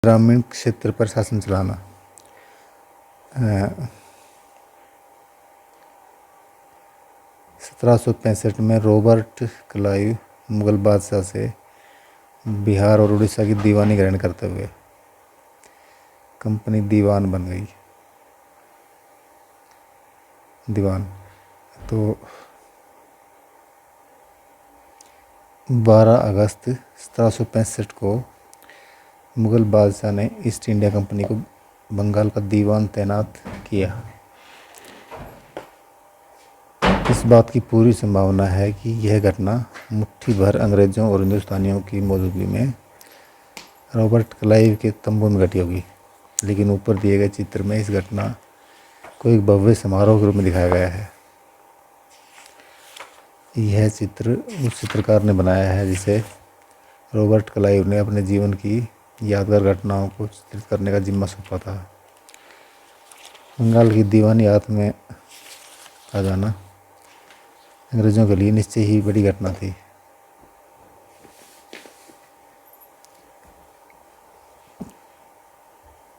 ग्रामीण क्षेत्र पर शासन चलाना। 1765 में रॉबर्ट क्लाइव मुगल बादशाह से बिहार और उड़ीसा की दीवानी ग्रहण करते हुए कंपनी दीवान बन गई। दीवान तो 12 अगस्त 1765 को मुगल बादशाह ने ईस्ट इंडिया कंपनी को बंगाल का दीवान तैनात किया। इस बात की पूरी संभावना है कि यह घटना मुट्ठी भर अंग्रेजों और हिंदुस्तानियों की मौजूदगी में रॉबर्ट क्लाइव के तंबू में घटी होगी, लेकिन ऊपर दिए गए चित्र में इस घटना को एक भव्य समारोह के रूप में दिखाया गया है। यह चित्र उस चित्रकार ने बनाया है जिसे रॉबर्ट क्लाइव ने अपने जीवन की यादगार घटनाओं को चित्रित करने का जिम्मा सौंपा था। बंगाल की दीवानी हाथ में आ जाना अंग्रेजों के लिए निश्चय ही बड़ी घटना थी।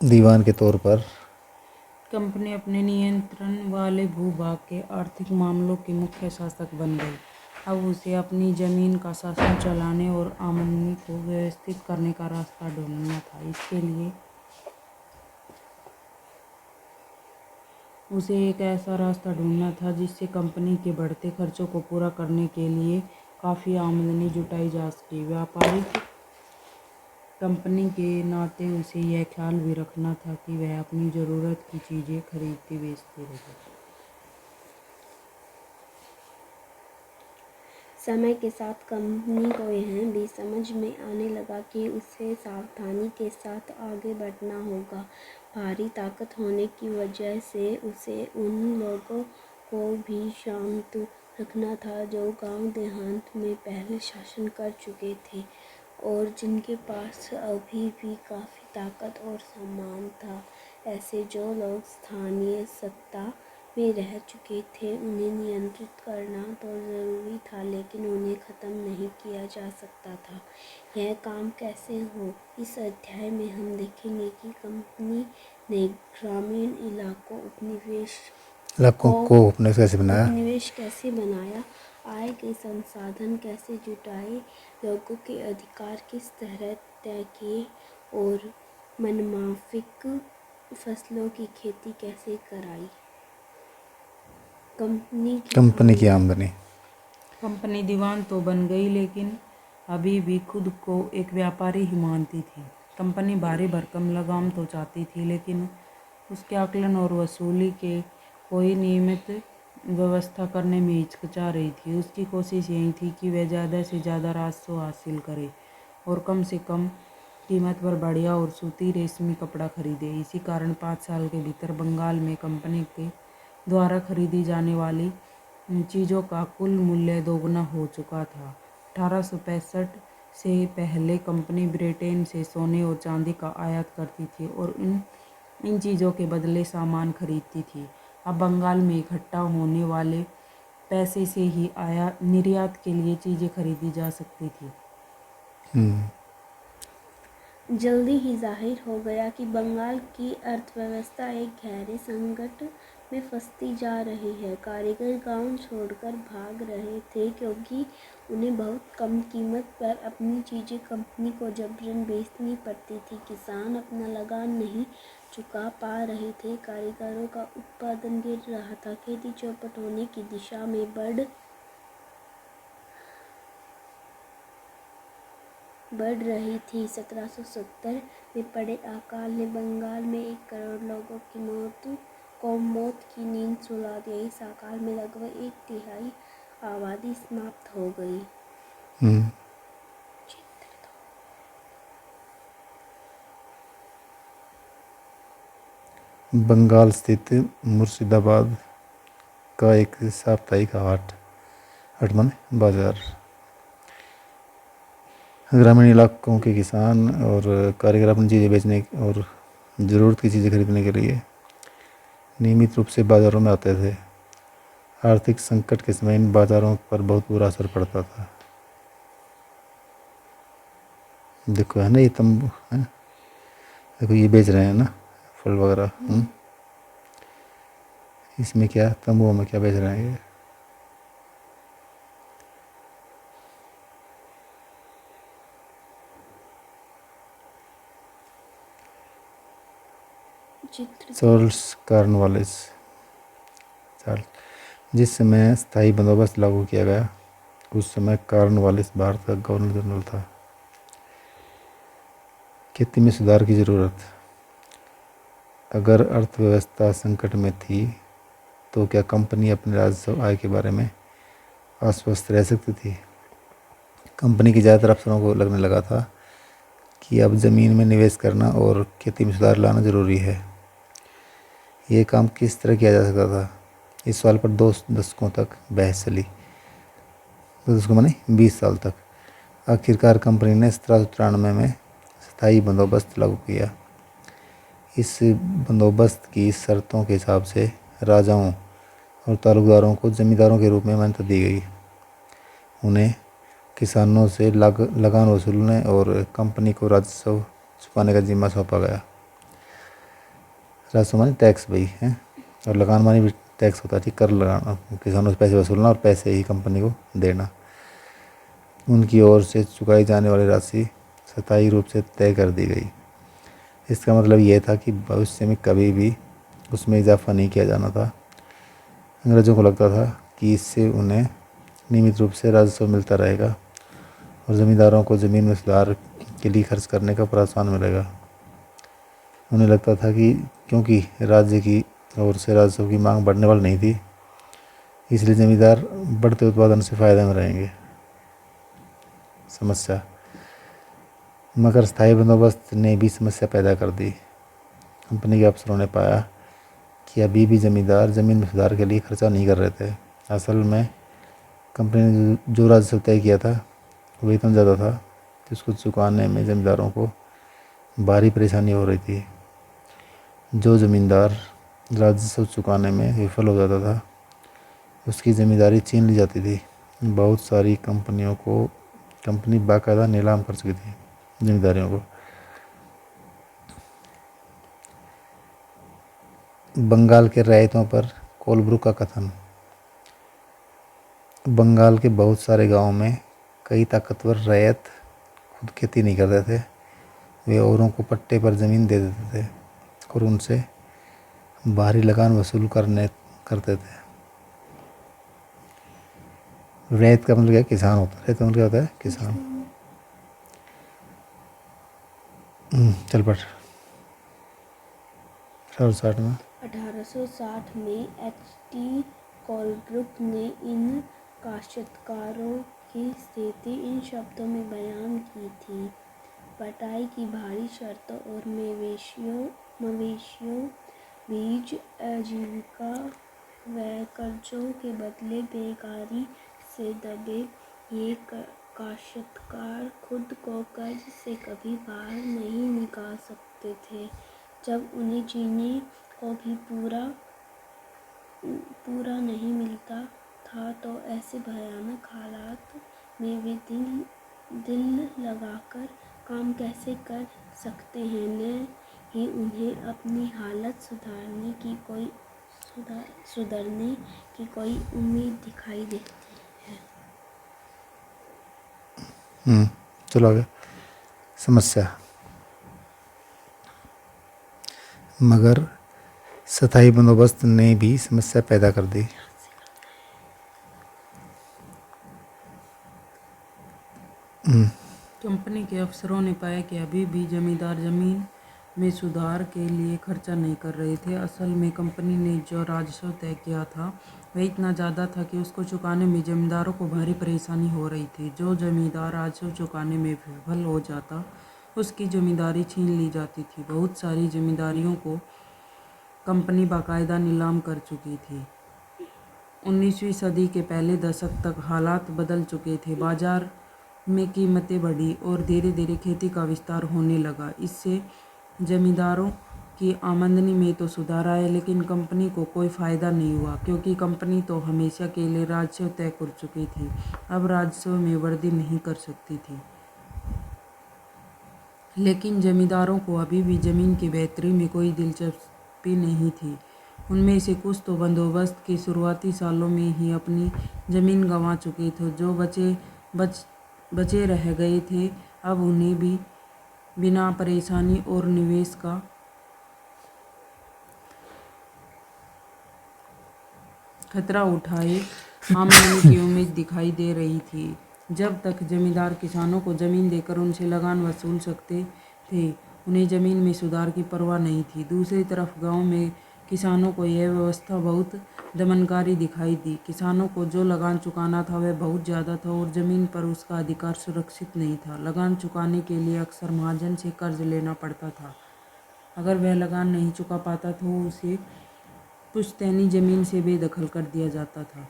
दीवान के तौर पर कंपनी अपने नियंत्रण वाले भूभाग के आर्थिक मामलों की मुख्य शासक बन गई। अब उसे अपनी जमीन का शासन चलाने और आमदनी को व्यवस्थित करने का रास्ता ढूंढना था। इसके लिए उसे एक ऐसा रास्ता ढूंढना था जिससे कंपनी के बढ़ते खर्चों को पूरा करने के लिए काफ़ी आमदनी जुटाई जा सके। व्यापारिक कंपनी के नाते उसे यह ख्याल भी रखना था कि वह अपनी ज़रूरत की चीज़ें खरीदती बेचती रहे। समय के साथ कंपनी को यह भी समझ में आने लगा कि उसे सावधानी के साथ आगे बढ़ना होगा। भारी ताकत होने की वजह से उसे उन लोगों को भी शांत रखना था जो गांव देहात में पहले शासन कर चुके थे और जिनके पास अभी भी काफ़ी ताकत और सम्मान था। ऐसे जो लोग स्थानीय सत्ता में रह चुके थे उन्हें नियंत्रित करना तो ज़रूरी था, लेकिन उन्हें ख़त्म नहीं किया जा सकता था। यह काम कैसे हो, इस अध्याय में हम देखेंगे कि कंपनी ने ग्रामीण इलाकों को उपनिवेश कैसे बनाया, उपनिवेश कैसे बनाया, आय के संसाधन कैसे जुटाए, लोगों के अधिकार किस तरह तय किए और मनमाफिक फसलों की खेती कैसे कराई। कंपनी की आमदनी। कंपनी दीवान तो बन गई, लेकिन अभी भी खुद को एक व्यापारी ही मानती थी। कंपनी भारी भरकम लगाम तो चाहती थी, लेकिन उसके आकलन और वसूली के कोई नियमित व्यवस्था करने में हिचकिचा रही थी। उसकी कोशिश यही थी कि वह ज़्यादा से ज़्यादा राजस्व हासिल करे और कम से कम कीमत पर बढ़िया और सूती रेशमी कपड़ा खरीदे। इसी कारण 5 साल के भीतर बंगाल में कंपनी के द्वारा खरीदी जाने वाली चीज़ों का कुल मूल्य दोगुना हो चुका था। 1865 से पहले कंपनी ब्रिटेन से सोने और चांदी का आयात करती थी और इन चीज़ों के बदले सामान खरीदती थी। अब बंगाल में इकट्ठा होने वाले पैसे से ही निर्यात के लिए चीज़ें खरीदी जा सकती थी। जल्दी ही जाहिर हो गया कि बंगाल की अर्थव्यवस्था एक गहरे संकट में फंसती जा रही है। कारीगर गांव छोड़कर भाग रहे थे क्योंकि उन्हें बहुत कम कीमत पर अपनी चीज़ें कंपनी को जबरन बेचनी पड़ती थी। किसान अपना लगान नहीं चुका पा रहे थे, कारीगरों का उत्पादन गिर रहा था, खेती चौपट होने की दिशा में बढ़ रही थी। 1770 में पड़े अकाल ने बंगाल में 1 करोड़ लोगों की मौत की नींद सुला दी। इस अकाल में लगभग 1/3 आबादी समाप्त हो गई। बंगाल स्थित मुर्शिदाबाद का एक साप्ताहिक हाट माने बाजार ग्रामीण इलाकों के किसान और कारीगर अपनी चीज़ें बेचने और ज़रूरत की चीज़ें खरीदने के लिए नियमित रूप से बाज़ारों में आते थे। आर्थिक संकट के समय इन बाज़ारों पर बहुत बुरा असर पड़ता था। देखो है ना, ये तंबू है, देखो ये बेच रहे हैं ना फल वगैरह। इसमें क्या तंबुओं में क्या बेच रहे हैं ये? चित्र चार्ल्स कॉर्नवालिस। जिस समय स्थायी बंदोबस्त लागू किया गया उस समय कॉर्नवालिस भारत का गवर्नर जनरल था। खेती में सुधार की ज़रूरत। अगर अर्थव्यवस्था संकट में थी तो क्या कंपनी अपने राजस्व आय के बारे में आश्वस्त रह सकती थी? कंपनी के ज़्यादातर अफसरों को लगने लगा था कि अब ज़मीन में निवेश करना और खेती में सुधार लाना ज़रूरी है। ये काम किस तरह किया जा सकता था? इस सवाल पर 2 दशकों तक बहस चली। 2 दशकों माने 20 साल तक। आखिरकार कंपनी ने 1793 में स्थायी बंदोबस्त लागू किया। इस बंदोबस्त की शर्तों के हिसाब से राजाओं और तालुकदारों को जमींदारों के रूप में मान्यता दी गई। उन्हें किसानों से लगान वसूलने और कंपनी को राजस्व चुकाने का जिम्मा सौंपा गया। राजस्व माने टैक्स भाई है, और लगान माने भी टैक्स होता है, कर लगाना, किसानों से पैसे वसूलना और पैसे ही कंपनी को देना। उनकी ओर से चुकाई जाने वाली राशि स्थायी रूप से तय कर दी गई। इसका मतलब यह था कि भविष्य में कभी भी उसमें इजाफा नहीं किया जाना था। अंग्रेज़ों को लगता था कि इससे उन्हें नियमित रूप से राजस्व मिलता रहेगा और ज़मींदारों को ज़मीन में सुधार के लिए खर्च करने का प्रोत्साहन मिलेगा। उन्हें लगता था कि क्योंकि राज्य की ओर से राजस्व की मांग बढ़ने वाली नहीं थी, इसलिए ज़मींदार बढ़ते उत्पादन से फ़ायदे में रहेंगे। समस्या। मगर स्थायी बंदोबस्त ने भी समस्या पैदा कर दी। कंपनी के अफसरों ने पाया कि अभी भी ज़मींदार ज़मीन में सुधार के लिए खर्चा नहीं कर रहे थे। असल में कंपनी ने जो राजस्व तय किया था वो इतना ज़्यादा था कि उसको चुकाने में ज़मींदारों को भारी परेशानी हो रही थी। जो ज़मींदार राजस्व चुकाने में विफल हो जाता था उसकी ज़मींदारी छीन ली जाती थी। बहुत सारी कंपनी बाकायदा नीलाम कर चुकी थी ज़मींदारियों को। बंगाल के रैयतों पर कोलब्रुक का कथन। बंगाल के बहुत सारे गांवों में कई ताकतवर रैयत खुद खेती नहीं करते थे। वे औरों को पट्टे पर ज़मीन दे देते थे और उनसे भारी लगान वसूल करते थे। रैयत का मतलब क्या? किसान होता है। रैयत का मतलब क्या होता है? किसान। चल पढ़। 1860 में 1860 में H.T. कोलब्रुक ने इन काश्तकारों की स्थिति इन शब्दों में बयान की थी। पटाई की भारी शर्तों और मवेशियों, बीज, आजीविका व कर्जों के बदले बेकारी से दबे ये काश्तकार खुद को कर्ज से कभी बाहर नहीं निकाल सकते थे। जब उन्हें जीने को भी पूरा नहीं मिलता था तो ऐसे भयानक हालात में वे दिल लगाकर काम कैसे कर सकते हैं? न ही उन्हें अपनी हालत सुधरने की कोई उम्मीद दिखाई देती है। चलो आगे। समस्या। मगर स्थायी बंदोबस्त ने भी समस्या पैदा कर दी। कंपनी के अफसरों ने पाया कि अभी भी जमींदार जमीन में सुधार के लिए खर्चा नहीं कर रहे थे। असल में कंपनी ने जो राजस्व तय किया था वह इतना ज़्यादा था कि उसको चुकाने में जमींदारों को भारी परेशानी हो रही थी। जो जमींदार राजस्व चुकाने में विफल हो जाता उसकी जमींदारी छीन ली जाती थी। बहुत सारी जमींदारियों को कंपनी बाकायदा नीलाम कर चुकी थी। 19वीं सदी के पहले दशक तक हालात बदल चुके थे। बाजार में कीमतें बढ़ी और धीरे धीरे खेती का विस्तार होने लगा। इससे जमींदारों की आमदनी में तो सुधार आया, लेकिन कंपनी को कोई फ़ायदा नहीं हुआ, क्योंकि कंपनी तो हमेशा के लिए राजस्व तय कर चुकी थी। अब राजस्व में वृद्धि नहीं कर सकती थी। लेकिन जमींदारों को अभी भी ज़मीन की बेहतरी में कोई दिलचस्पी नहीं थी। उनमें से कुछ तो बंदोबस्त के शुरुआती सालों में ही अपनी ज़मीन गंवा चुके थे। जो बचे रह गए थे, अब उन्हें भी बिना परेशानी और निवेश का खतरा उठाए आमदनी की उम्मीद दिखाई दे रही थी। जब तक जमींदार किसानों को ज़मीन देकर उनसे लगान वसूल सकते थे, उन्हें ज़मीन में सुधार की परवाह नहीं थी। दूसरी तरफ गांव में किसानों को यह व्यवस्था बहुत दमनकारी दिखाई दी। किसानों को जो लगान चुकाना था वह बहुत ज़्यादा था और ज़मीन पर उसका अधिकार सुरक्षित नहीं था। लगान चुकाने के लिए अक्सर महाजन से कर्ज लेना पड़ता था। अगर वह लगान नहीं चुका पाता तो उसे पुश्तैनी ज़मीन से बेदखल कर दिया जाता था।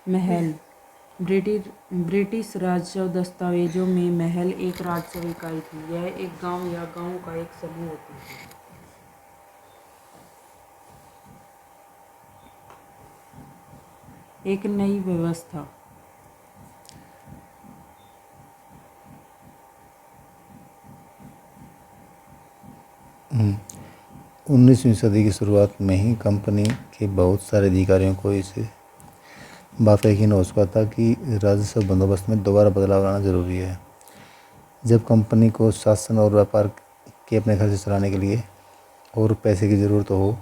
महल। ब्रिटिश राजस्व दस्तावेजों में महल एक राजस्व इकाई थी। यह एक गांव या गांवों का एक समूह होती थी। एक नई व्यवस्था। 19वीं सदी की शुरुआत में ही कंपनी के बहुत सारे अधिकारियों को इस बात का यकीन हो चुका था कि राजस्व बंदोबस्त में दोबारा बदलाव लाना जरूरी है। जब कंपनी को शासन और व्यापार के अपने खर्चे चलाने के लिए और पैसे की ज़रूरत हो,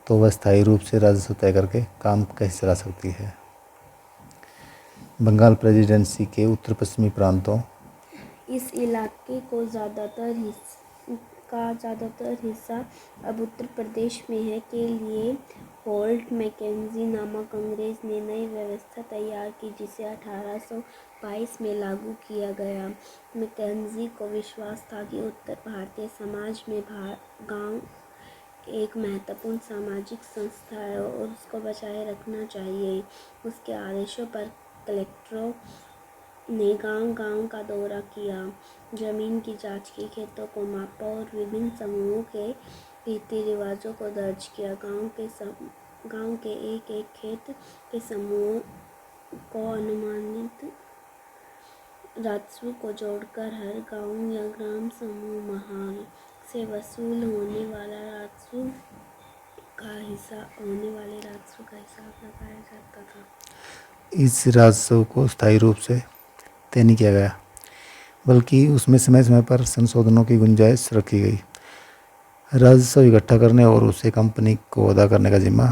तो वह स्थायी रूप से राजस्व तय करके काम कैसे चला सकती है। बंगाल प्रेसिडेंसी के उत्तर पश्चिमी प्रांतों इस इलाके को ज़्यादातर हिस्सा अब उत्तर प्रदेश में है के लिए होल्ट मैकेंजी नामक अंग्रेज ने नई व्यवस्था तैयार की, जिसे 1822 में लागू किया गया। मैकेंजी को विश्वास था कि उत्तर भारतीय समाज में गांव एक महत्वपूर्ण सामाजिक संस्था है और उसको बचाए रखना चाहिए। उसके आदेशों पर कलेक्टरों ने गांव-गांव का दौरा किया, जमीन की जांच की, खेतों को मापा और विभिन्न समूहों के रीति रिवाजों को दर्ज किया। गांव के एक-एक खेत के समूह को अनुमानित राजस्व को जोड़कर हर गांव या ग्राम समूह महल से वसूल होने वाले राजस्व का हिसाब लगाया जाता था। इस राजस्व को स्थायी रूप से तय नहीं किया गया, बल्कि उसमें समय समय पर संशोधनों की गुंजाइश रखी गई। राजस्व इकट्ठा करने और उसे कंपनी को अदा करने का जिम्मा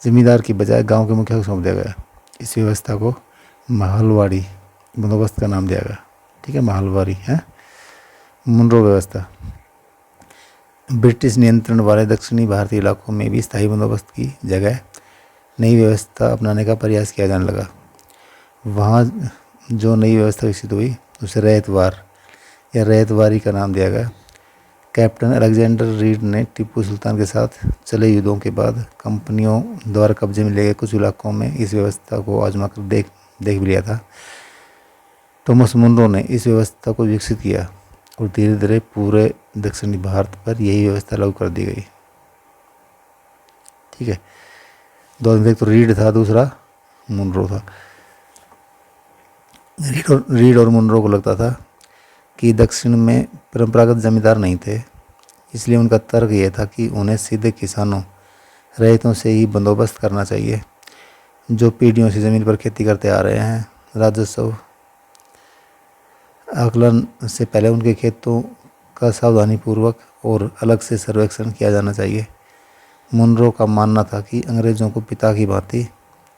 जमींदार की बजाय गांव के मुखिया को सौंप दिया गया। इस व्यवस्था को महलवाड़ी बंदोबस्त का नाम दिया गया। ठीक है, महलवाड़ी है। मुनरो व्यवस्था। ब्रिटिश नियंत्रण वाले दक्षिणी भारतीय इलाकों में भी स्थायी बंदोबस्त की जगह नई व्यवस्था अपनाने का प्रयास किया जाने लगा। वहाँ जो नई व्यवस्था विकसित हुई उसे रैयतवार या रैयतवारी का नाम दिया गया। कैप्टन अलेक्जेंडर रीड ने टीपू सुल्तान के साथ चले युद्धों के बाद कंपनियों द्वारा कब्जे में लिए गए कुछ इलाकों में इस व्यवस्था को आजमा कर देख भी लिया था। थॉमस मुनरो ने इस व्यवस्था को विकसित किया और धीरे धीरे पूरे दक्षिणी भारत पर यही व्यवस्था लागू कर दी गई। ठीक है, दो आदमी, एक तो रीड था, दूसरा मुनरो था। रीड और मुनरो को लगता था कि दक्षिण में परंपरागत जमींदार नहीं थे, इसलिए उनका तर्क यह था कि उन्हें सीधे किसानों रैयतों से ही बंदोबस्त करना चाहिए, जो पीढ़ियों से ज़मीन पर खेती करते आ रहे हैं। राजस्व आकलन से पहले उनके खेतों का सावधानीपूर्वक और अलग से सर्वेक्षण किया जाना चाहिए। मुनरो का मानना था कि अंग्रेज़ों को पिता की भांति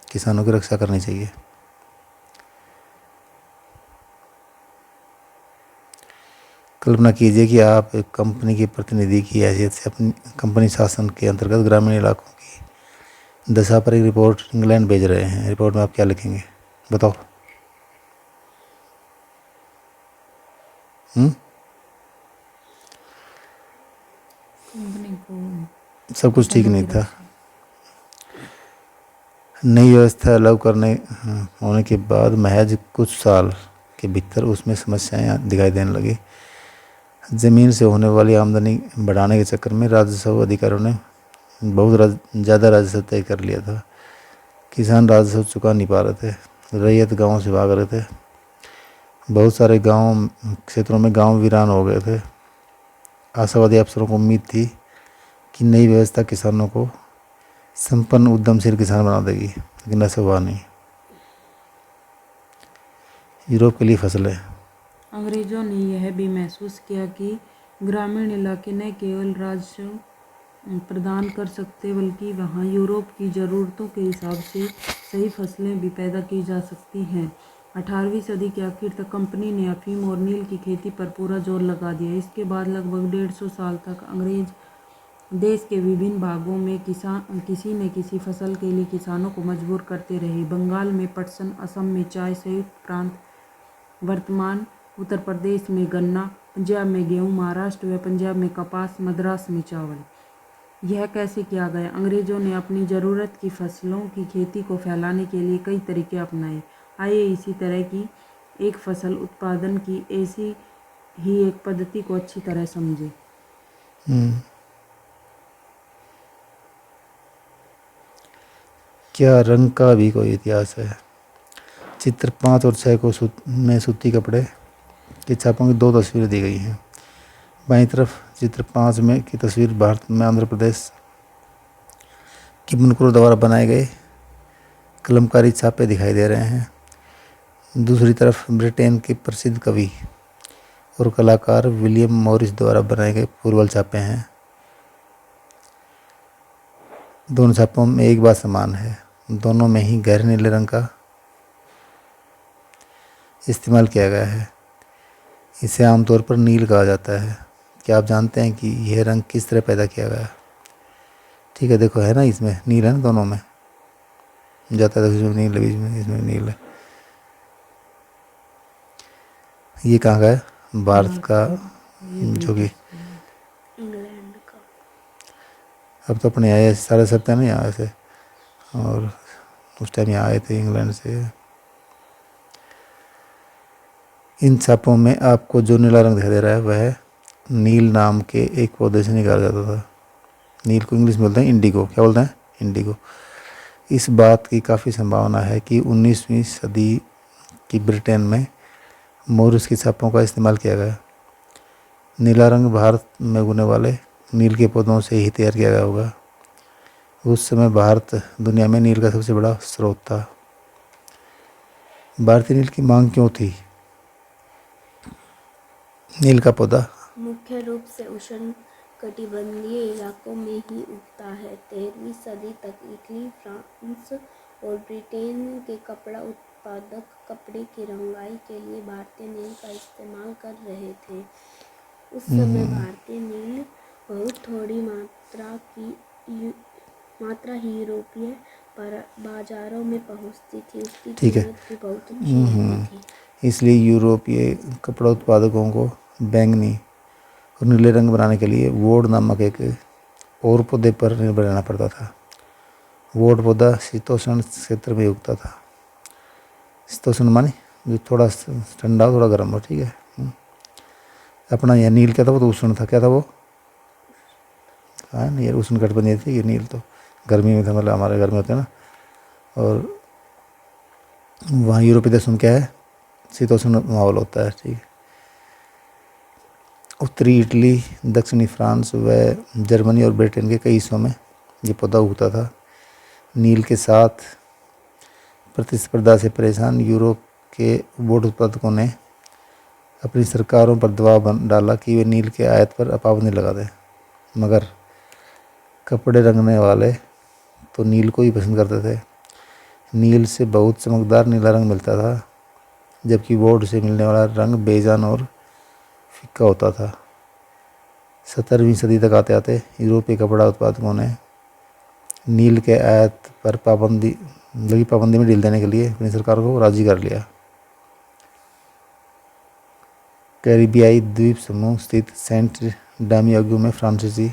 किसानों की रक्षा करनी चाहिए। कल्पना कीजिए कि आप एक कंपनी के प्रतिनिधि की हैसियत से अपनी कंपनी शासन के अंतर्गत ग्रामीण इलाकों की दशा पर एक रिपोर्ट इंग्लैंड भेज रहे हैं। रिपोर्ट में आप क्या लिखेंगे, बताओ? कंपनी को सब कुछ ठीक नहीं था। नई व्यवस्था लागू करने होने के बाद महज कुछ साल के भीतर उसमें समस्याएं दिखाई देने लगी। ज़मीन से होने वाली आमदनी बढ़ाने के चक्कर में राजस्व अधिकारियों ने बहुत ज़्यादा राजस्व तय कर लिया था। किसान राजस्व चुका नहीं पा रहे थे, रैयत गाँव से भाग रहे थे। बहुत सारे गांव क्षेत्रों में गांव वीरान हो गए थे। आशावादी अफसरों को उम्मीद थी कि नई व्यवस्था किसानों को संपन्न उद्यमशील किसान बना देगी, लेकिन ऐसा हुआ नहीं। यूरोप के लिए फसलें। अंग्रेजों ने यह भी महसूस किया कि ग्रामीण इलाके न केवल राजस्व प्रदान कर सकते बल्कि वहाँ यूरोप की ज़रूरतों के हिसाब से सही फसलें भी पैदा की जा सकती हैं। 18वीं सदी के आखिर तक कंपनी ने अफीम और नील की खेती पर पूरा जोर लगा दिया। इसके बाद लगभग 150 साल तक अंग्रेज देश के विभिन्न भागों में किसी न किसी फसल के लिए किसानों को मजबूर करते रहे। बंगाल में पटसन, असम में चाय, संयुक्त प्रांत वर्तमान उत्तर प्रदेश में गन्ना, पंजाब में गेहूँ, महाराष्ट्र व पंजाब में कपास, मद्रास में चावल। यह कैसे किया गया? अंग्रेजों ने अपनी ज़रूरत की फसलों की खेती को फैलाने के लिए कई तरीके अपनाए। आइए इसी तरह की एक फसल उत्पादन की ऐसी ही एक पद्धति को अच्छी तरह समझें। क्या रंग का भी कोई इतिहास है? चित्र 5 और 6 को में सूती कपड़े के छापों की 2 तस्वीरें दी गई हैं। बाईं तरफ चित्र 5 में की तस्वीर भारत में आंध्र प्रदेश की बुनकरों द्वारा बनाए गए कलमकारी छापे दिखाई दे रहे हैं। दूसरी तरफ ब्रिटेन के प्रसिद्ध कवि और कलाकार विलियम मॉरिस द्वारा बनाए गए पूर्वल छापे हैं। दोनों छापों में एक बात समान है, दोनों में ही गहरे नीले रंग का इस्तेमाल किया गया है। इसे आमतौर पर नील कहा जाता है। क्या आप जानते हैं कि यह रंग किस तरह पैदा किया गया? ठीक है, देखो है ना, इसमें नील है ना, दोनों में जाता है, इसमें नील है, बीच में इसमें नील है। ये कहाँ का है? भारत का, जो कि इंग्लैंड का। अब तो अपने आए सारे सकते हैं ना यहाँ से, और उस टाइम यहाँ आए थे इंग्लैंड से। इन छापों में आपको जो नीला रंग दिखाई दे रहा है वह नील नाम के एक पौधे से निकाला जाता था। नील को इंग्लिश में बोलते हैं इंडिगो। क्या बोलते हैं? इंडिगो। इस बात की काफ़ी संभावना है कि 19वीं सदी की ब्रिटेन में मोरिस की छापों का इस्तेमाल किया गया। नीला रंग भारत में उगने वाले नील के पौधों से ही तैयार किया गया होगा। उस समय भारत दुनिया में नील का सबसे बड़ा स्रोत था। भारतीय नील की मांग क्यों थी? नील का पौधा मुख्य रूप से उष्ण कटिबंधीय इलाकों में ही उगता है। 13वीं सदी तक इटली, फ्रांस और ब्रिटेन के कपड़ा उत्पादक कपड़े की रंगाई के लिए भारतीय नील का इस्तेमाल कर रहे थे। उस समय भारतीय नील बहुत थोड़ी मात्रा ही यूरोपीय बाजारों में पहुंचती थी। उसकी ठीक है। कीमत भी बहुत ऊंची रहती थी। इसलिए यूरोपीय कपड़ा उत्पादकों को बैंगनी और नीले रंग बनाने के लिए वोड नामक एक और पौधे पर निर्भर रहना पड़ता था। वोड पौधा शीतोष्ण क्षेत्र में उगता था। शीतोष्ण माने जो थोड़ा ठंडा हो, थोड़ा गर्म हो। ठीक है। अपना यह नील क्या था? वो तो उष्ण था। क्या था वो? हाँ, ये उष्ण कटिबंधीय थी। ये नील तो गर्मी में था, मतलब हमारे घर में होते हैं ना। और वहाँ यूरोपीय देशों में क्या है? शीतोष्ण माहौल होता है। ठीक है। उत्तरी इटली, दक्षिणी फ्रांस व जर्मनी और ब्रिटेन के कई हिस्सों में ये पौधा उगता था। नील के साथ प्रतिस्पर्धा से परेशान यूरोप के वोट उत्पादकों ने अपनी सरकारों पर दबाव डाला कि वे नील के आयात पर पाबंदी लगा दें, मगर कपड़े रंगने वाले तो नील को ही पसंद करते थे। नील से बहुत चमकदार नीला रंग मिलता था, जबकि वोड से मिलने वाला रंग बेजान और फीका होता था। 17वीं सदी तक आते आते यूरोपीय कपड़ा उत्पादकों ने नील के आयात पर पाबंदी में ढील देने के लिए अपनी सरकार को राजी कर लिया। कैरिबियाई द्वीप समूह स्थित सेंट डामियागो में फ्रांसीसी,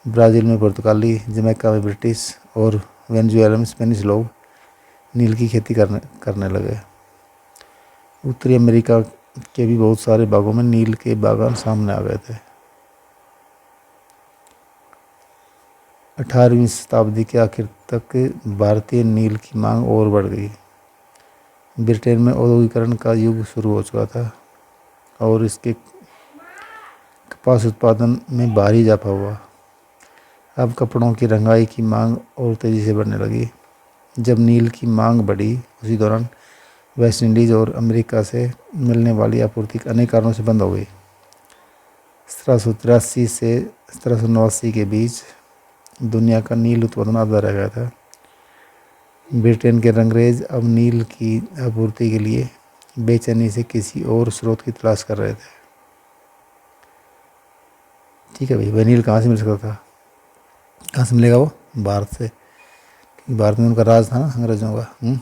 ब्राज़ील में पुर्तगाली, जमैका में ब्रिटिश और वेनेजुएला में स्पेनिश लोग नील की खेती करने लगे। उत्तरी अमेरिका के भी बहुत सारे भागों में नील के बागान सामने आ गए थे। 18वीं शताब्दी के आखिर तक भारतीय नील की मांग और बढ़ गई। ब्रिटेन में औद्योगिकरण का युग शुरू हो चुका था और इसके कपास उत्पादन में भारी इजाफा हुआ। अब कपड़ों की रंगाई की मांग और तेज़ी से बढ़ने लगी। जब नील की मांग बढ़ी, उसी दौरान वेस्ट इंडीज़ और अमेरिका से मिलने वाली आपूर्ति अनेक कारणों से बंद हो गई। 1783 से 1789 के बीच दुनिया का नील उत्पादन आधा रह गया था। ब्रिटेन के अंग्रेज अब नील की आपूर्ति के लिए बेचैनी से किसी और स्रोत की तलाश कर रहे थे। ठीक है भाई, वह नील कहाँ से मिल सकता था? कहाँ से मिलेगा वो? भारत से, क्योंकि भारत में उनका राज था ना अंग्रेजों का।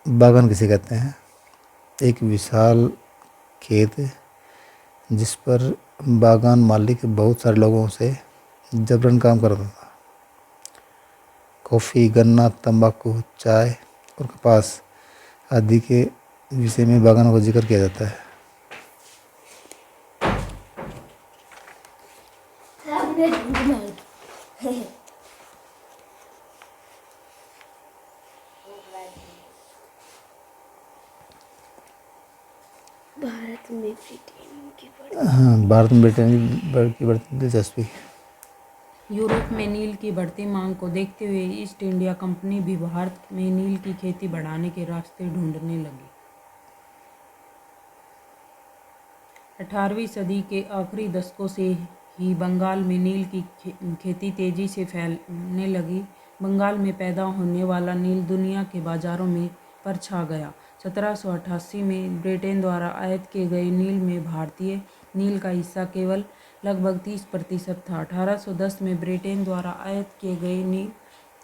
बागान किसे कहते हैं? एक विशाल खेत जिस पर बागान मालिक बहुत सारे लोगों से जबरन काम करता था। कॉफ़ी, गन्ना, तंबाकू, चाय और कपास आदि के विषय में बागानों का जिक्र किया जाता है। भारत में ब्रिटेन की भारत में ब्रिटेन की बढ़ती दिलचस्पी। यूरोप में नील की बढ़ती मांग को देखते हुए ईस्ट इंडिया कंपनी भी भारत में नील की खेती बढ़ाने के रास्ते ढूंढने लगी। 18वीं सदी के आखिरी दशकों से ही बंगाल में नील की खेती तेजी से फैलने लगी। बंगाल में पैदा होने वाला नील दुनिया के बाजारों में पर छा गया। 1788 में ब्रिटेन द्वारा आयात किए गए नील में भारतीय नील का हिस्सा केवल लगभग 30% था। 1810 में ब्रिटेन द्वारा आयात किए गए नील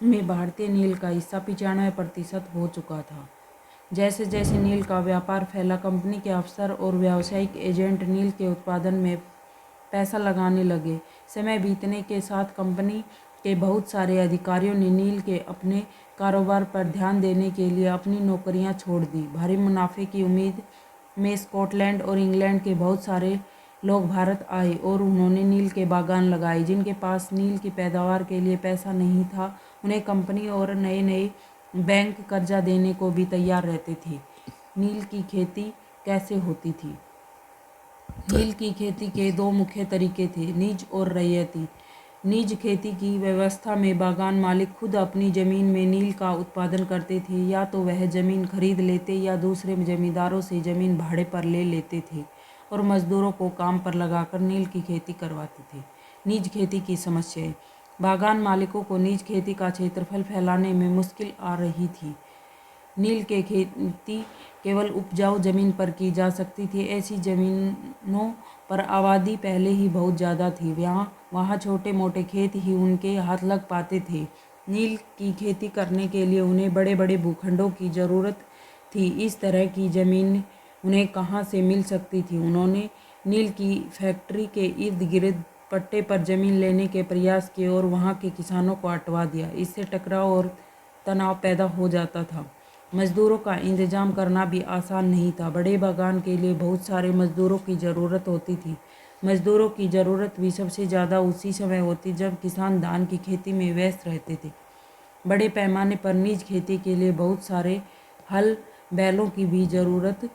में भारतीय नील का हिस्सा 95% हो चुका था। जैसे जैसे नील का व्यापार फैला, कंपनी के अफसर और व्यावसायिक एजेंट नील के उत्पादन में पैसा लगाने लगे। समय बीतने के साथ कंपनी के बहुत सारे अधिकारियों ने नील के अपने कारोबार पर ध्यान देने के लिए अपनी नौकरियां छोड़ दी। भारी मुनाफे की उम्मीद में स्कॉटलैंड और इंग्लैंड के बहुत सारे लोग भारत आए और उन्होंने नील के बागान लगाए। जिनके पास नील की पैदावार के लिए पैसा नहीं था, उन्हें कंपनी और नए नए बैंक कर्जा देने को भी तैयार रहते थे। नील की खेती कैसे होती थी? नील की खेती के दो मुख्य तरीके थे, निज और रैयती। निज खेती की व्यवस्था में बागान मालिक खुद अपनी जमीन में नील का उत्पादन करते थे। या तो वह जमीन खरीद लेते या दूसरे जमींदारों से जमीन भाड़े पर ले लेते थे और मजदूरों को काम पर लगाकर नील की खेती करवाते थे। निज खेती की समस्याएं। बागान मालिकों को निज खेती का क्षेत्रफल फैलाने में मुश्किल आ रही थी। नील के खेती केवल उपजाऊ जमीन पर की जा सकती थी। ऐसी जमीनों पर आबादी पहले ही बहुत ज़्यादा थी। वहाँ छोटे मोटे खेत ही उनके हाथ लग पाते थे। नील की खेती करने के लिए उन्हें बड़े बड़े भूखंडों की ज़रूरत थी। इस तरह की ज़मीन उन्हें कहाँ से मिल सकती थी? उन्होंने नील की फैक्ट्री के इर्द गिर्द पट्टे पर ज़मीन लेने के प्रयास किए और वहाँ के किसानों को हटवा दिया। इससे टकराव और तनाव पैदा हो जाता था। मजदूरों का इंतजाम करना भी आसान नहीं था। बड़े बागान के लिए बहुत सारे मजदूरों की ज़रूरत होती थी। मजदूरों की ज़रूरत भी सबसे ज़्यादा उसी समय होती जब किसान धान की खेती में व्यस्त रहते थे। बड़े पैमाने पर निज खेती के लिए बहुत सारे हल बैलों की भी ज़रूरत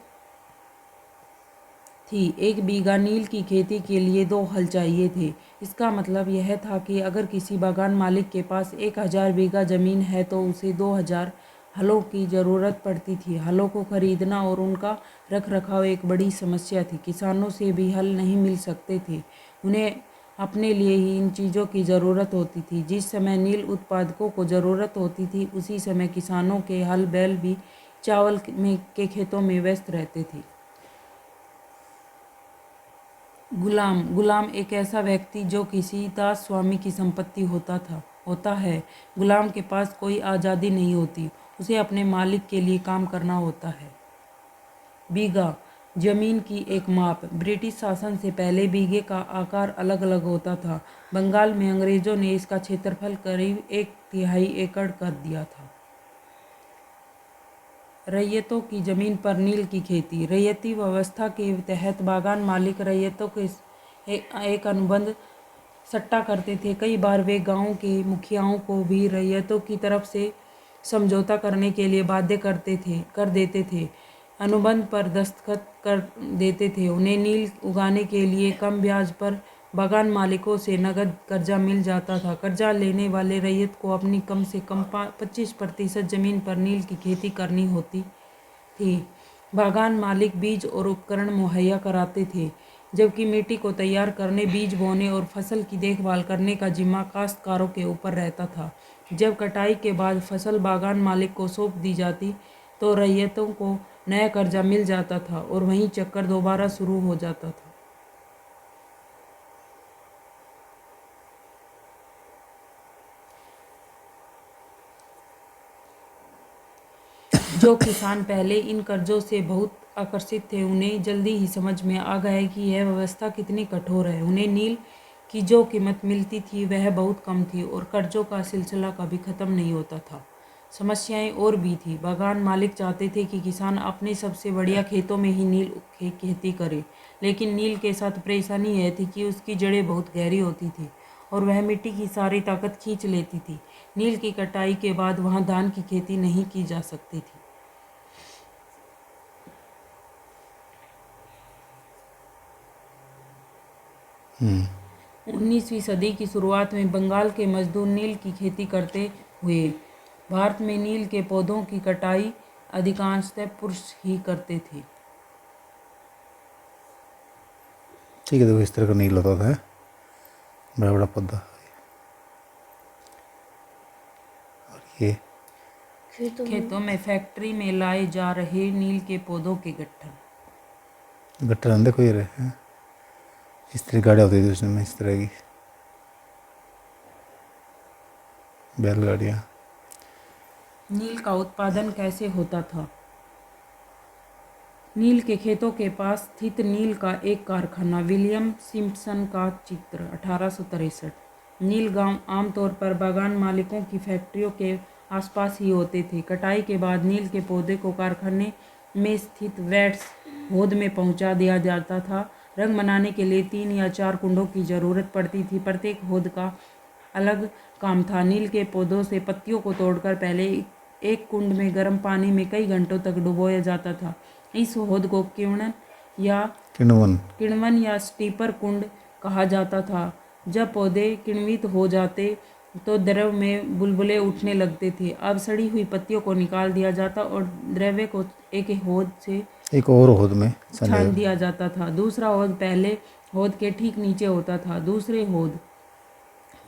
थी। 1 बीघा नील की खेती के लिए 2 हल चाहिए थे। इसका मतलब यह था कि अगर किसी बागान मालिक के पास 1000 बीघा ज़मीन है तो उसे 2000 हलों की ज़रूरत पड़ती थी। हलों को खरीदना और उनका रख रखाव एक बड़ी समस्या थी। किसानों से भी हल नहीं मिल सकते थे। उन्हें अपने लिए ही इन चीज़ों की ज़रूरत होती थी। जिस समय नील उत्पादकों को ज़रूरत होती थी, उसी समय किसानों के हल बैल भी चावल के खेतों में व्यस्त रहते थे। गुलाम एक ऐसा व्यक्ति जो किसी दास स्वामी की संपत्ति होता है। गुलाम के पास कोई आज़ादी नहीं होती, उसे अपने मालिक के लिए काम करना होता है। बीघा, जमीन की एक माप। ब्रिटिश शासन से पहले बीघे का आकार अलग अलग होता था। बंगाल में अंग्रेजों ने इसका क्षेत्रफल करीब 1/3 एकड़ कर दिया था। रैयतों की ज़मीन पर नील की खेती। रैयती व्यवस्था के तहत बागान मालिक रैयतों के एक अनुबंध सट्टा करते थे। कई बार वे गांव के मुखियाओं को भी रैयतों की तरफ से समझौता करने के लिए बाध्य कर देते थे, अनुबंध पर दस्तखत कर देते थे। उन्हें नील उगाने के लिए कम ब्याज पर बागान मालिकों से नगद कर्जा मिल जाता था। कर्जा लेने वाले रैयत को अपनी कम से कम 25% जमीन पर नील की खेती करनी होती थी। बागान मालिक बीज और उपकरण मुहैया कराते थे, जबकि मिट्टी को तैयार करने, बीज बोने और फसल की देखभाल करने का जिम्मा काश्तकारों के ऊपर रहता था। जब कटाई के बाद फसल बागान मालिक को सौंप दी जाती तो रैयतों को नया कर्जा मिल जाता था और वही चक्कर दोबारा शुरू हो जाता था। जो किसान पहले इन कर्जों से बहुत आकर्षित थे, उन्हें जल्दी ही समझ में आ गया कि यह व्यवस्था कितनी कठोर है। उन्हें नील की जो कीमत मिलती थी वह बहुत कम थी और कर्जों का सिलसिला कभी ख़त्म नहीं होता था। समस्याएं और भी थी। बागान मालिक चाहते थे कि किसान अपने सबसे बढ़िया खेतों में ही नील की खेती करे, लेकिन नील के साथ परेशानी यह थी कि उसकी जड़ें बहुत गहरी होती थी और वह मिट्टी की सारी ताकत खींच लेती थी। नील की कटाई के बाद वहाँ धान की खेती नहीं की जा सकती थी। 19वीं सदी की शुरुआत में बंगाल के मजदूर नील की खेती करते हुए भारत में नील के पौधों की कटाई अधिकांशतः पुरुष ही करते थे। ठीक है, देखो इस तरह का नील होता था, बड़ा बड़ा पौधा। और ये खेतों में फैक्ट्री में लाए जा रहे नील के पौधों के गट्टर अंदर कोई रहे हैं, इस तरह गाड़ियाँ होती थी उसमें, इस तरह की बैलगाड़ियाँ। नील का उत्पादन कैसे होता था? नील के खेतों के पास स्थित नील का एक कारखाना। विलियम सिम्पसन का चित्र 1863। नील गांव आमतौर पर बागान मालिकों की फैक्ट्रियों के आसपास ही होते थे। कटाई के बाद नील के पौधे को कारखाने में स्थित वैट्स होद में पहुंचा दिया जाता था। रंग बनाने के लिए 3 या 4 कुंडों की ज़रूरत पड़ती थी। प्रत्येक होद का अलग काम था। नील के पौधों से पत्तियों को तोड़कर पहले एक कुंड में गर्म पानी में कई घंटों तक डुबोया जाता था। इस होद को किण्वन या स्टीपर कुंड कहा जाता था। जब पौधे किण्वित हो जाते तो द्रव में बुलबुले उठने लगते थे। अब सड़ी हुई पत्तियों को निकाल दिया जाता और द्रव्य को एक होद से एक और होद में छान दिया जाता था। दूसरा होद पहले होद के ठीक नीचे होता था। दूसरे होद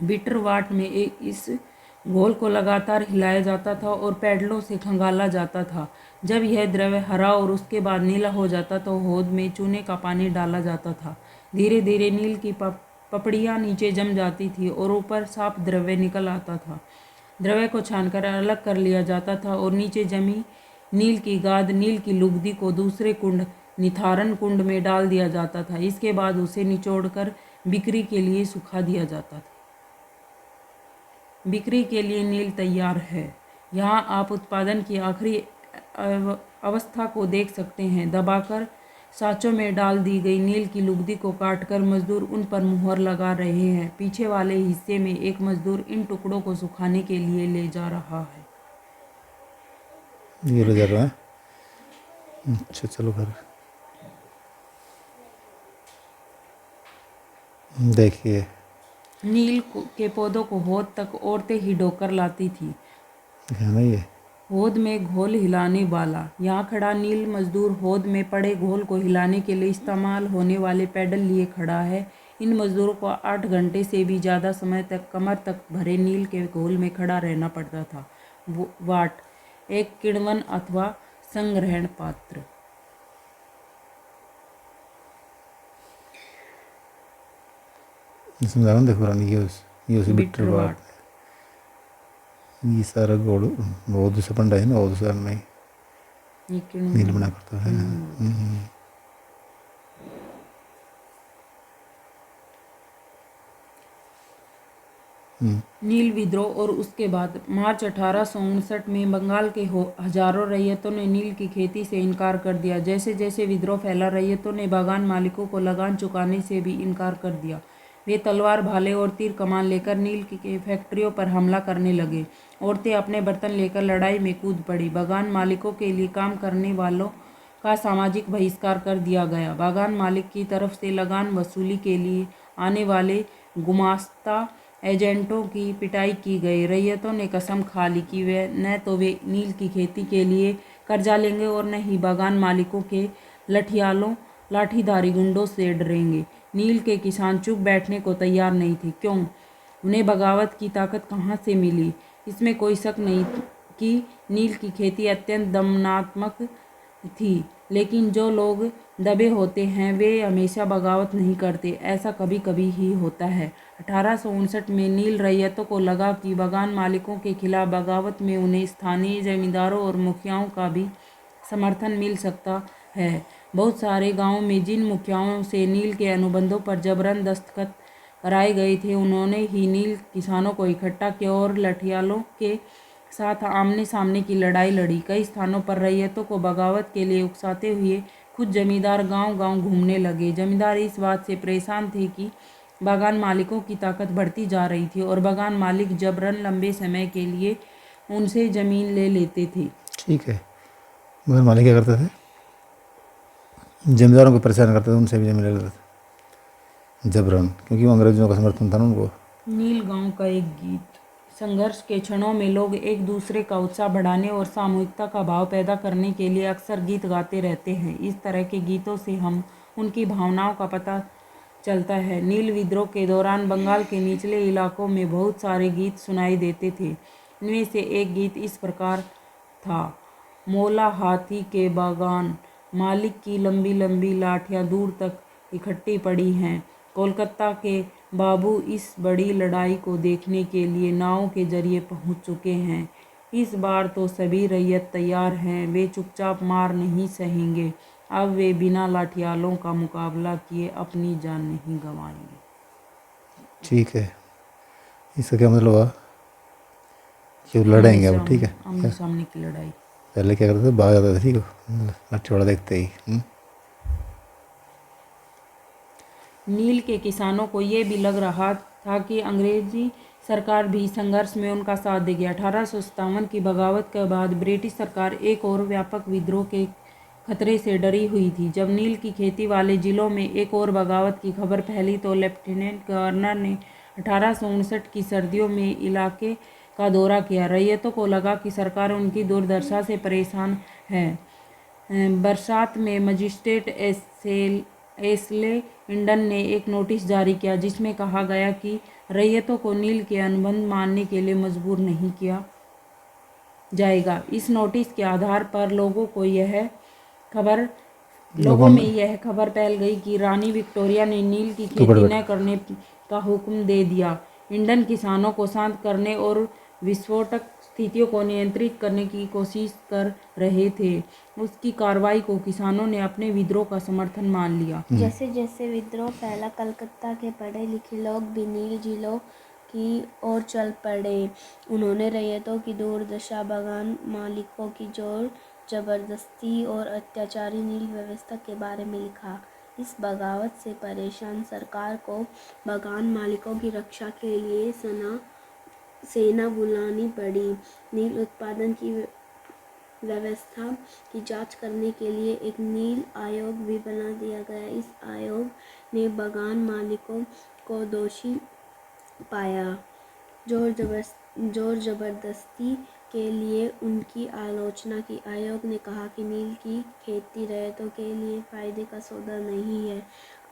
बिटर वाट में इस घोल को लगातार हिलाया जाता था और पैडलों से खंगाला जाता था। जब यह द्रव्य हरा और उसके बाद नीला हो जाता तो होद में चूने का पानी डाला जाता था। धीरे धीरे नील की पपड़ियाँ नीचे जम जाती थी और ऊपर साफ द्रव्य निकल आता था। द्रव्य को छानकर अलग कर लिया जाता था और नीचे जमी नील की गाद, नील की लुगदी को दूसरे कुंड, निथारण कुंड में डाल दिया जाता था। इसके बाद उसे निचोड़कर बिक्री के लिए सुखा दिया जाता था। बिक्री के लिए नील तैयार है। यहाँ आप उत्पादन की आखिरी अवस्था को देख सकते हैं। दबाकर साँचों में डाल दी गई नील की लुगदी को काटकर मजदूर उन पर मुहर लगा रहे हैं। पीछे वाले हिस्से में एक मजदूर इन टुकड़ों को सुखाने के लिए ले जा रहा है। ये ले जा रहा है। अच्छा, चलो घर देखिए। नील के पौधों को होद तक औरतें ही ढोकर लाती थी। है ना ये होद में घोल हिलाने वाला। यहाँ खड़ा नील मजदूर होद में पड़े घोल को हिलाने के लिए इस्तेमाल होने वाले पैडल लिए खड़ा है। इन मजदूरों को 8 घंटे से भी ज़्यादा समय तक कमर तक भरे नील के घोल में खड़ा रहना पड़ता था। वाट एक किण्वन अथवा संग्रहण पात्र। समझाना, देखो रानी, ये उसी बिटर वाट। ये सारा गोड़ वो दूसरा पंडा है ना, वो दूसरा नहीं नील बना करता है। नील विद्रोह और उसके बाद मार्च 1859 में बंगाल के हजारों रैयतों ने नील की खेती से इनकार कर दिया। जैसे जैसे विद्रोह फैला, रैयतों ने बागान मालिकों को लगान चुकाने से भी इनकार कर दिया। वे तलवार, भाले और तीर कमान लेकर नील की फैक्ट्रियों पर हमला करने लगे। औरतें अपने बर्तन लेकर लड़ाई में कूद पड़ी। बागान मालिकों के लिए काम करने वालों का सामाजिक बहिष्कार कर दिया गया। बागान मालिक की तरफ से लगान वसूली के लिए आने वाले गुमास्ता एजेंटों की पिटाई की गई। रैयतों ने कसम खा ली कि वे न तो वे नील की खेती के लिए कर्जा लेंगे और न ही बागान मालिकों के लठियालों लाठीधारी गुंडों से डरेंगे। नील के किसान चुप बैठने को तैयार नहीं थे। क्यों? उन्हें बगावत की ताकत कहाँ से मिली? इसमें कोई शक नहीं कि नील की खेती अत्यंत दमनात्मक थी, लेकिन जो लोग दबे होते हैं वे हमेशा बगावत नहीं करते। ऐसा कभी कभी ही होता है। 1859 में नील रैयतों को लगा कि बागान मालिकों के खिलाफ बगावत में उन्हें स्थानीय जमींदारों और मुखियाओं का भी समर्थन मिल सकता है। बहुत सारे गांवों में जिन मुखियाओं से नील के अनुबंधों पर जबरन दस्तखत कराए गए थे, उन्होंने ही नील किसानों को इकट्ठा किया और लठियालों के साथ आमने सामने की लड़ाई लड़ी। कई स्थानों पर रैयतों को बगावत के लिए उकसाते हुए खुद जमींदार गांव-गांव घूमने लगे। जमींदार इस बात से परेशान थे कि बागान मालिकों की ताकत बढ़ती जा रही थी और बागान मालिक जबरन लंबे समय के लिए उनसे जमीन ले लेते थे। ठीक है। मगर मालिक क्या करते थे? जमींदारों को परेशान करते थे, उनसे भी जमीन ले लेते थे जबरन, क्योंकि वो अंग्रेजों का समर्थन था ना उनको। नील गांव का एक गीत। संघर्ष के क्षणों में लोग एक दूसरे का उत्साह बढ़ाने और सामूहिकता का भाव पैदा करने के लिए अक्सर गीत गाते रहते हैं। इस तरह के गीतों से हम उनकी भावनाओं का पता चलता है। नील विद्रोह के दौरान बंगाल के निचले इलाकों में बहुत सारे गीत सुनाई देते थे। इनमें से एक गीत इस प्रकार था: मौला हाथी के बागान मालिक की लंबी लंबी लाठियां दूर तक इकट्ठी पड़ी हैं। कोलकाता के बाबू इस बड़ी लड़ाई को देखने के लिए नावों के जरिए पहुंच चुके हैं। इस बार तो सभी रैयत तैयार हैं। वे चुपचाप मार नहीं सहेंगे। अब वे बिना लाठियालों का मुकाबला किए अपनी जान नहीं गंवाएंगे। ठीक है, इसका क्या मतलब हुआ कि वो लड़ेंगे अब? ठीक है, आमने सामने की लड़ाई। पहले क्या करते थे? भाग जाते थे, ठीक है, लाठी वाला देखते ही। नील के किसानों को ये भी लग रहा था कि अंग्रेजी सरकार भी संघर्ष में उनका साथ देगी। 1857 की बगावत के बाद ब्रिटिश सरकार एक और व्यापक विद्रोह के खतरे से डरी हुई थी। जब नील की खेती वाले जिलों में एक और बगावत की खबर फैली तो लेफ्टिनेंट गवर्नर ने 1859 की सर्दियों में इलाके का दौरा किया। रैयतों को लगा कि सरकार उनकी दुर्दशा से परेशान है। बरसात में मजिस्ट्रेट एस्ले इंडन ने एक नोटिस जारी किया जिसमें कहा गया कि रैयतों को नील के अनुबंध मानने के लिए मजबूर नहीं किया जाएगा। इस नोटिस के आधार पर लोगों में यह खबर फैल गई कि रानी विक्टोरिया ने नील की खेती न करने का हुक्म दे दिया। इंडन किसानों को शांत करने और विस्फोटक स्थितियों को नियंत्रित करने की कोशिश कर रहे थे। उसकी कार्रवाई को किसानों ने अपने विद्रोह का समर्थन मान लिया। जैसे जैसे विद्रोह फैला, कलकत्ता के पढ़े लिखे लोग भी नील जिलों की ओर चल पड़े। उन्होंने रैयतों की दुर्दशा, बागान मालिकों की जोर जबरदस्ती और अत्याचारी नील व्यवस्था के बारे में लिखा। इस बगावत से परेशान सरकार को बागान मालिकों की रक्षा के लिए सेना बुलानी पड़ी। नील उत्पादन की व्यवस्था की जांच करने के लिए एक नील आयोग भी बना दिया गया। इस आयोग ने बागान मालिकों को दोषी पाया। जोर जबरदस्ती के लिए उनकी आलोचना की। आयोग ने कहा कि नील की खेती रैयतों के लिए फायदे का सौदा नहीं है।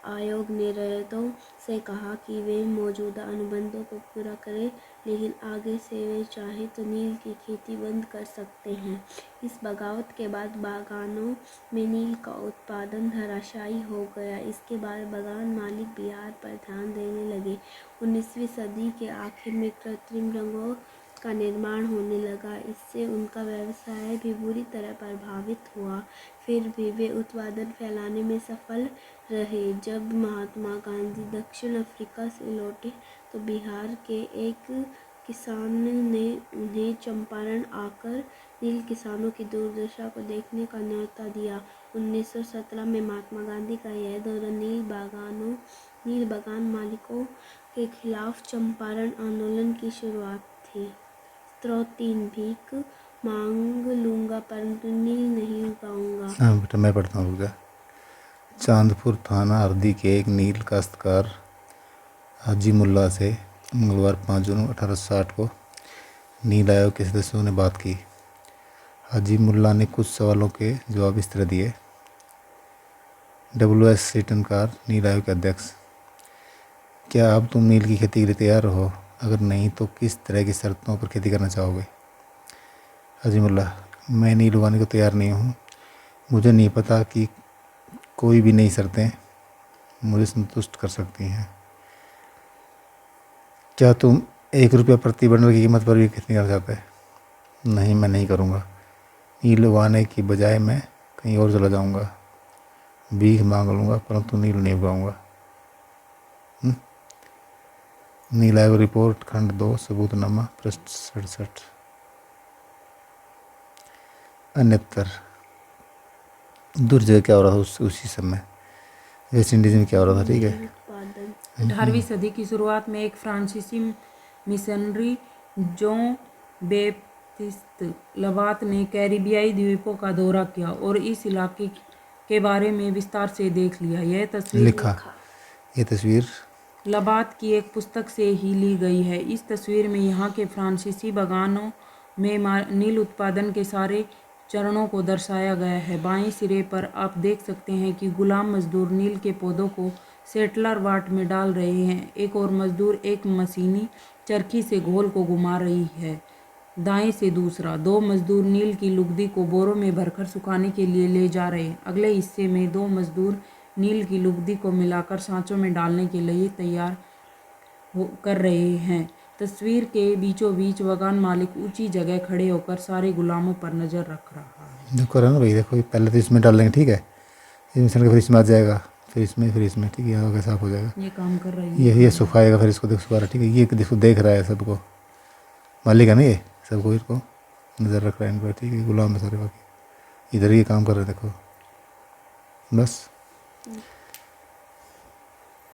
आयोग ने रैयतों से कहा कि वे मौजूदा अनुबंधों को पूरा करें, लेकिन आगे से वे चाहे तो नील की खेती बंद कर सकते हैं। इस बगावत के बाद बागानों में नील का उत्पादन धराशायी हो गया। इसके बाद बागान मालिक बिहार पर ध्यान देने लगे। 19वीं सदी के आखिर में कृत्रिम रंगों का निर्माण होने लगा। इससे उनका व्यवसाय भी बुरी तरह प्रभावित हुआ। फिर भी वे उत्पादन फैलाने में सफल रहे। जब महात्मा गांधी दक्षिण अफ्रीका से लौटे तो बिहार के एक किसान ने उन्हें चंपारण आकर नील किसानों की दुर्दशा को देखने का न्योता दिया। 1917 में महात्मा गांधी का यह दौरा नील बागानों नील बागान मालिकों के खिलाफ चंपारण आंदोलन की शुरुआत थी। स्रोत 3 भीख मांग लूँगा परंतु नील नहीं उगाऊंगा। हाँ बेटा मैं पढ़ता हूँ, रुक जा। चांदपुर थाना हरदी के एक नील काश्तकार हाजी मुल्ला से मंगलवार 5 जून 1860 को नील आयोग के सदस्यों ने बात की। हाजी मुल्ला ने कुछ सवालों के जवाब इस तरह दिए। WS सीटनकार, नील आयोग के अध्यक्ष, क्या अब तुम नील की खेती के लिए तैयार हो? अगर नहीं तो किस तरह की शर्तों पर खेती करना चाहोगे? हाजी मुल्ला, मैं नील उगाने को तैयार नहीं हूँ। मुझे नहीं पता कि कोई भी नई शर्तें मुझे संतुष्ट कर सकती हैं। क्या तुम 1 रुपया प्रति बंडल की कीमत पर भी खेती करना चाहते हैं? नहीं, मैं नहीं करूँगा। नील उगाने की बजाय मैं कहीं और चला जाऊँगा, भीख मांग लूँगा परंतु नील नहीं उगाऊँगा। नील आयोग रिपोर्ट खंड 2 सबूतनामा पृष्ठ 67। अन्यतर दूर जगह क्या हो रहा था उसी समय वेस्ट इंडीज में क्या हो रहा था, ठीक है। उत्पादन 18वीं सदी की शुरुआत में एक फ्रांसीसी मिशनरी जॉन बैप्टिस्ट लवात ने कैरिबियाई द्वीपों का दौरा किया और इस इलाके के बारे में विस्तार से देख लिया। यह तस्वीर लिखा। ये तस्वीर लबात की एक पुस्तक से ही ली गई है। इस तस्वीर में यहाँ के फ्रांसीसी बागानों में नील उत्पादन के सारे चरणों को दर्शाया गया है। बाएं सिरे पर आप देख सकते हैं कि गुलाम मजदूर नील के पौधों को सेटलर वाट में डाल रहे हैं। एक और मजदूर एक मशीनी चरखी से घोल को घुमा रही है। दाएं से दूसरा 2 मजदूर नील की लुगदी को बोरों में भरकर सुखाने के लिए ले जा रहे हैं। अगले हिस्से में 2 मजदूर नील की लुगदी को मिलाकर सांचों में डालने के लिए तैयार कर रहे हैं। तस्वीर के बीचों बीच बागान मालिक ऊंची जगह खड़े होकर सारे गुलामों पर नजर रख रहा है। देखो रहा ना भाई, देखो पहले तो इसमें डाल लेंगे, ठीक है, इसमें से फिर इसमें आ जाएगा, फिर इसमें ठीक है, यहाँ का साफ हो जाएगा। ये काम कर रही है। ये सुखाएगा, फिर इसको सुखा रहा, ठीक है। ये देखो देख रहा है सबको, मालिक है ना ये, सबको इसको नज़र रख रहा है इन पर, ठीक है। गुलाम है सारे बाकी, इधर ये काम कर रहे हैं, देखो बस।